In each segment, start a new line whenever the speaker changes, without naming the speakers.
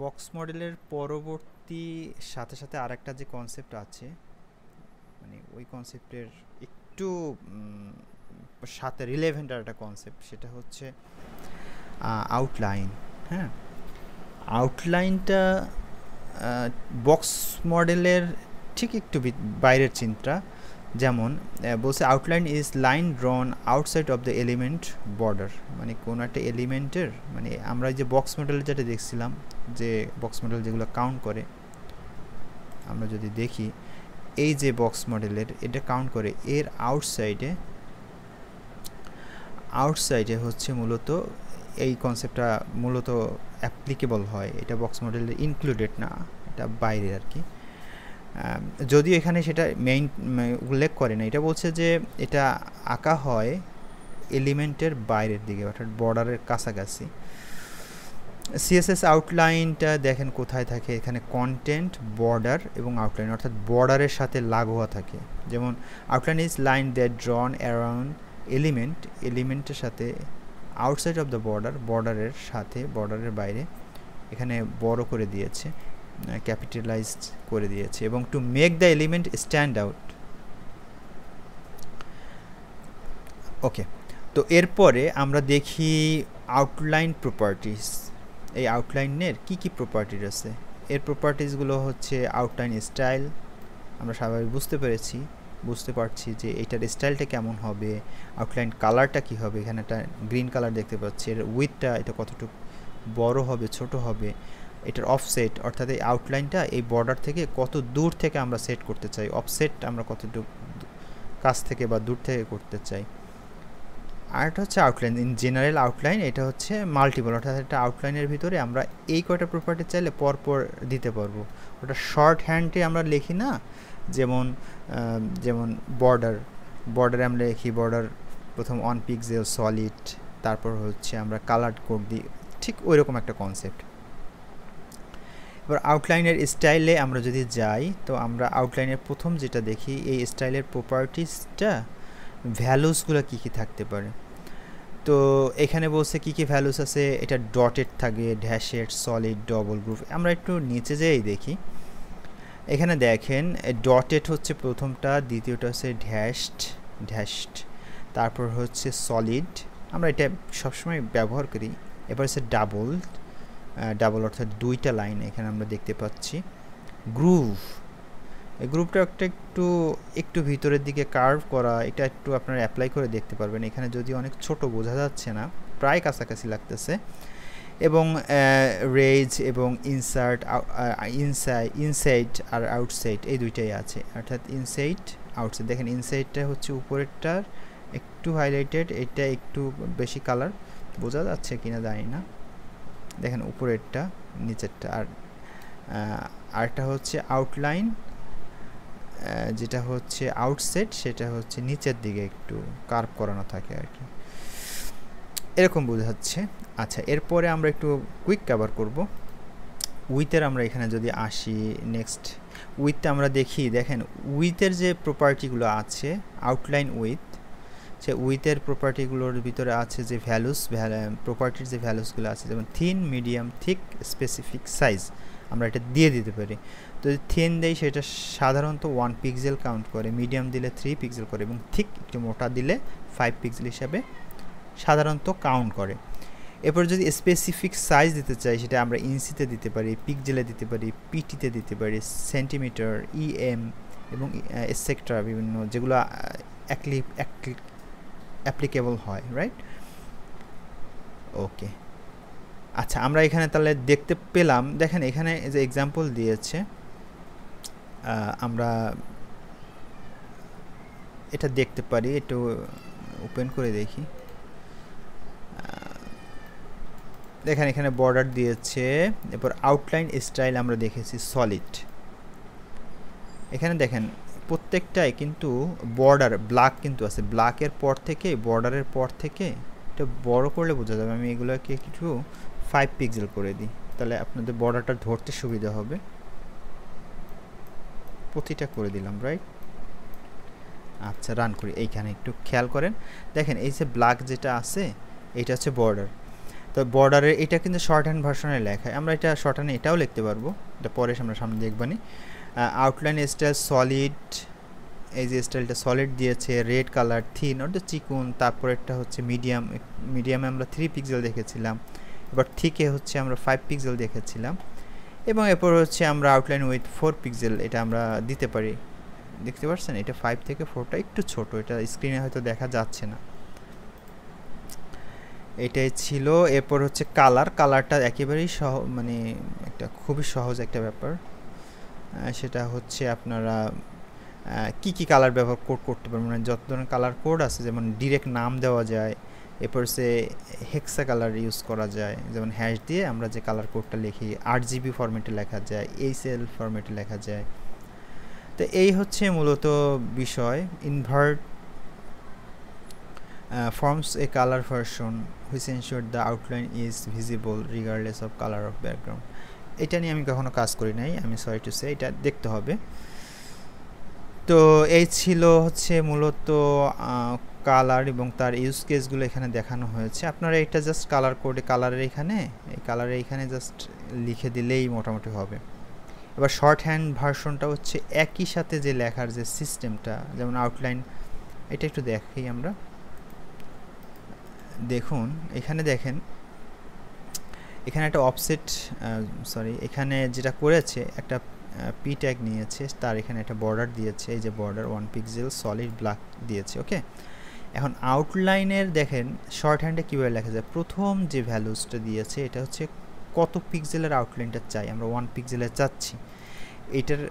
Box মডেলের পরবর্তী সাথে সাথে আরেকটা যে কনসেপ্ট আছে, মানে ওই কনসেপ্টের একটু সাথে রিলেভেন্ট আর একটা কনসেপ্ট, সেটা হচ্ছে আউটলাইন। হ্যাঁ, আউটলাইনটা বক্স মডেলের ঠিক একটু বাইরের চিন্তা। যেমন বলছে outline is line ড্রন outside of the element border, মানে কোনো একটা এলিমেন্টের, মানে আমরা যে বক্স মডেল যেটা দেখছিলাম, যে বক্স মডেল যেগুলো কাউন্ট করে, আমরা যদি দেখি এই যে বক্স মডেলের এটা কাউন্ট করে এর আউটসাইডে হচ্ছে মূলত এই কনসেপ্টটা মূলত অ্যাপ্লিকেবল হয়। এটা বক্স মডেলের ইনক্লুডেড না, এটা বাইরে আর কি। যদিও এখানে সেটা মেইন উল্লেখ করে না, এটা বলছে যে এটা আঁকা হয় এলিমেন্টের বাইরের দিকে, অর্থাৎ বর্ডারের কাছাকাছি। সিএসএস আউটলাইনটা দেখেন কোথায় থাকে, এখানে কন্টেন্ট, বর্ডার এবং আউটলাইন, অর্থাৎ বর্ডারের সাথে লাগোয়া থাকে। যেমন outline is line that ড্রন around এলিমেন্টের সাথে আউটসাইড অফ দ্য বর্ডার, বর্ডারের সাথে, বর্ডারের বাইরে। এখানে বড় করে দিয়েছে, ক্যাপিটালাইজড করে দিয়েছে, এবং to make the element stand out. Okay, তো এরপরে আমরা দেখি আউটলাইন প্রপার্টিস। এই আউটলাইনের কি কি প্রপার্টিস আছে? এর প্রপার্টিসগুলো হচ্ছে আউটলাইন স্টাইল। আমরা স্বাভাবিক বুঝতে পারছি যে এটার স্টাইলটা কেমন হবে। আউটলাইন কালারটা কি হবে, এখানে একটা গ্রিন কালার দেখতে পাচ্ছি। এর উইথটা, এটা কতটুকু বড় হবে, ছোট হবে। এটার অফসেট, অর্থাৎ এই আউটলাইনটা এই বর্ডার থেকে কত দূর থেকে আমরা সেট করতে চাই, অফসেট আমরা কতটুকু কাছ থেকে বা দূর থেকে করতে চাই। আর এটা হচ্ছে আউটলাইন ইন জেনারেল আউটলাইন, এটা হচ্ছে মাল্টিপল, অর্থাৎ একটা আউটলাইনের ভিতরে আমরা এই কয়টা প্রপার্টি চাইলে পরপর দিতে পারবো। ওটা শর্ট হ্যান্ডে আমরা লিখি না, যেমন বর্ডারে আমরা লিখি বর্ডার প্রথম 1 পিক্সেল সলিড, তারপর হচ্ছে আমরা কালার কোড দিই, ঠিক ওই রকম একটা কনসেপ্ট। এবার আউটলাইনের স্টাইলে আমরা যদি যাই, তো আমরা আউটলাইনের প্রথম যেটা দেখি, এই স্টাইলের প্রপার্টিসটা ভ্যালুসগুলো কী কী থাকতে পারে। তো এখানে বলছে কী কী ভ্যালুস আছে, এটা ডটেড থাকে, ড্যাশেড, সলিড, ডবল গ্রুপ। আমরা একটু নিচে যেয়েই দেখি, এখানে দেখেন ডটেড হচ্ছে প্রথমটা, দ্বিতীয়টা হচ্ছে ড্যাশড, তারপর হচ্ছে সলিড, আমরা এটা সবসময় ব্যবহার করি। এবার হচ্ছে ডাবল অর্থাৎ দুইটা লাইন এখানে আমরা দেখতে পাচ্ছি। গ্রুভ, এই গ্রুপটা একটু ভিতরের দিকে কার্ভ করা, এটা একটু আপনারা অ্যাপ্লাই করে দেখতে পারবেন। এখানে যদি অনেক ছোট বোঝা যাচ্ছে না, প্রায় কাছাকাছি লাগতেছে। এবং রেজ এবং ইনসাইড আর আউটসাইড, এই দুইটাই আছে, অর্থাৎ ইনসাইড আউটসাইড। দেখেন ইনসাইডটা হচ্ছে উপরেরটার একটু হাইলাইটেড, এটা একটু বেশি কালার, বোঝা যাচ্ছে কিনা জানি না। দেখেন উপরেরটা, নিচেরটা। আর আরেকটা হচ্ছে আউটলাইন, যেটা হচ্ছে আউটসেট, সেটা হচ্ছে নিচের দিকে একটু কার্ভ করানো থাকে আর কি, এরকম বোঝাচ্ছে। আচ্ছা, এরপরে আমরা একটু কুইক কভার করব। উইথের আমরা এখানে যদি আসি, নেক্সট উইথটা আমরা দেখি। দেখেন উইথের যে প্রপার্টিগুলো আছে, আউটলাইন উইথ, সে উইথের প্রপার্টিগুলোর ভিতরে আছে যে প্রপার্টির যে ভ্যালুসগুলো আছে, যেমন thin, medium, thick, specific, size, আমরা এটা দিয়ে দিতে পারি। তো যদি থিন দেই, সেটা সাধারণত 1 পিক্সেল কাউন্ট করে, মিডিয়াম দিলে 3 পিক্সেল করে, এবং থিক একটু মোটা দিলে 5 পিক্সেল হিসাবে সাধারণত কাউন্ট করে। এরপর যদি স্পেসিফিক সাইজ দিতে চাই, সেটা আমরা ইঞ্চিতে দিতে পারি, পিক্সেলে দিতে পারি, পিটিতে দিতে পারি, সেন্টিমিটার, ইএম এবং এটসেট্রা, বিভিন্ন যেগুলো অ্যাপ্লিকেবল হয়, রাইট? ওকে, আচ্ছা, আমরা এখানে তাহলে দেখতে পেলাম, দেখেন এখানে যে এক্সাম্পল দিয়েছে, আমরা এটা দেখতে পারি, একটু ওপেন করে দেখি। দেখেন এখানে বর্ডার দিয়েছে, এরপর আউটলাইন স্টাইল আমরা দেখেছি সলিড। এখানে দেখেন প্রত্যেকটাই কিন্তু বর্ডার ব্ল্যাক কিন্তু আছে, ব্ল্যাকের পর থেকে, বর্ডারের পর থেকে, এটা বড় করলে বোঝা যাবে। আমি এগুলোকে একটু 5 পিক্সেল করে দিই, তাহলে আপনাদের বর্ডারটা ধরতে সুবিধা হবে। প্রতিটা করে দিলাম, রাইট? আচ্ছা, রান করি। এইখানে একটু খেয়াল করেন, দেখেন এই যে ব্ল্যাক যেটা আছে, এটা হচ্ছে বর্ডার। তো বর্ডারে এটা কিন্তু শর্ট হ্যান্ড ভার্সনে লেখা, আমরা এটা শর্ট হ্যান্ড এটাও লিখতে পারবো, এটা পরে আমরা সামনে দেখবানি। আউটলাইন স্টাইল সলিড, এই যে স্টাইলটা সলিড দিয়েছে, রেড কালার, থিন অর্থাৎ চিকুন, তারপর একটা হচ্ছে মিডিয়াম, মিডিয়ামে আমরা 3 পিক্সেল দেখেছিলাম, এবার থিকে হচ্ছে আমরা 5 পিক্সেল দেখেছিলাম, এবং এরপর হচ্ছে আমরা আউটলাইন উইথ 4 পিক্সেল এটা আমরা দিতে পারি। দেখতে পাচ্ছেন এটা 5 থেকে 4টা একটু ছোট, এটা স্ক্রিনে হয়তো দেখা যাচ্ছে না। এটাই ছিল। এরপর হচ্ছে কালারটা একেবারেই মানে একটা খুবই সহজ একটা ব্যাপার, সেটা হচ্ছে আপনারা কি কালার ব্যবহার করতে পারবেন, মানে যত ধরনের কালার কোড আছে, যেমন ডিরেক্ট নাম দেওয়া যায়, এরপর সে হেক্সা কালার ইউজ করা যায়, যেমন হ্যাশ দিয়ে আমরা যে কালার কোডটা লিখি, RGB ফরম্যাটে লেখা যায়, HL ফরম্যাটে লেখা যায়। তো এই হচ্ছে মূলত বিষয়। Invert forms a color version which ensure the outline is visible regardless of color of background. এটা নিয়ে আমি কখনো কাজ করি নাই, আমি সরি টু সে, এটা দেখতে হবে। তো এই ছিল হচ্ছে মূলত কালার এবং তার ইউজ কেসগুলো এখানে দেখানো হয়েছে। আপনারা এটা জাস্ট কালার কোডে কালারের এখানে জাস্ট লিখে দিলেই মোটামুটি হবে। এবার শর্ট হ্যান্ড ভার্সনটা হচ্ছে একই সাথে যে লেখার যে সিস্টেমটা, যেমন আউটলাইন, এটা একটু দেখি আমরা। দেখুন এখানে দেখেন, এখানে একটা অফসেট এখানে যেটা করেছে একটা পি ট্যাগ নিয়েছে, তার এখানে একটা বর্ডার দিয়েছে, এই যে বর্ডার 1 পিক্সেল সলিড ব্ল্যাক দিয়েছে। ওকে, এখন আউটলাইনের দেখেন শর্ট হ্যান্ডে কীভাবে লেখা যায়, প্রথম যে ভ্যালুসটা দিয়েছে এটা হচ্ছে কত পিক্সেলের আউটলাইনটা চাই, আমরা 1 পিক্সেলের চাচ্ছি। এটার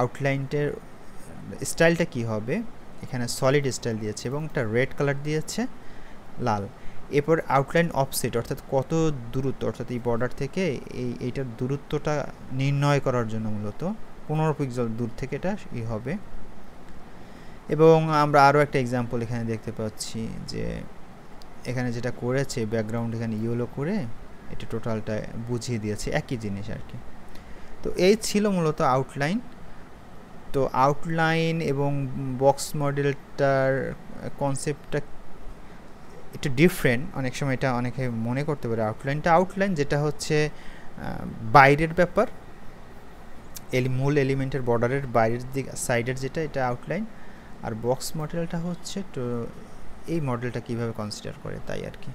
আউটলাইনটার স্টাইলটা কি হবে, এখানে সলিড স্টাইল দিয়েছে এবং একটা রেড কালার দিয়েছে, লাল। এরপর আউটলাইন অফসেট অর্থাৎ কত দূরত্ব, অর্থাৎ এই বর্ডার থেকে এইটার দূরত্বটা নির্ণয় করার জন্য মূলত 15 পিক্সেল দূর থেকে এটা হবে। এবং আমরা আরও একটা এক্সাম্পল এখানে দেখতে পাচ্ছি যে এখানে যেটা করেছে ব্যাকগ্রাউন্ড এখানে ইয়েলো করে এটা টোটালটা বুঝিয়ে দিয়েছে, একই জিনিস আর কি। তো এই ছিল মূলত আউটলাইন। তো আউটলাইন এবং বক্স মডেলটার কনসেপ্টটা একটু ডিফারেন্ট, অনেক সময় এটা অনেকে মনে করতে পারে আউটলাইন যেটা হচ্ছে বাইরের ব্যাপার, মূল এলিমেন্টের বর্ডারের বাইরের দিক সাইডের যেটা, এটা আউটলাইন। আর বক্স মডেলটা হচ্ছে তো এই মডেলটা কীভাবে কনসিডার করে তাই আর কি।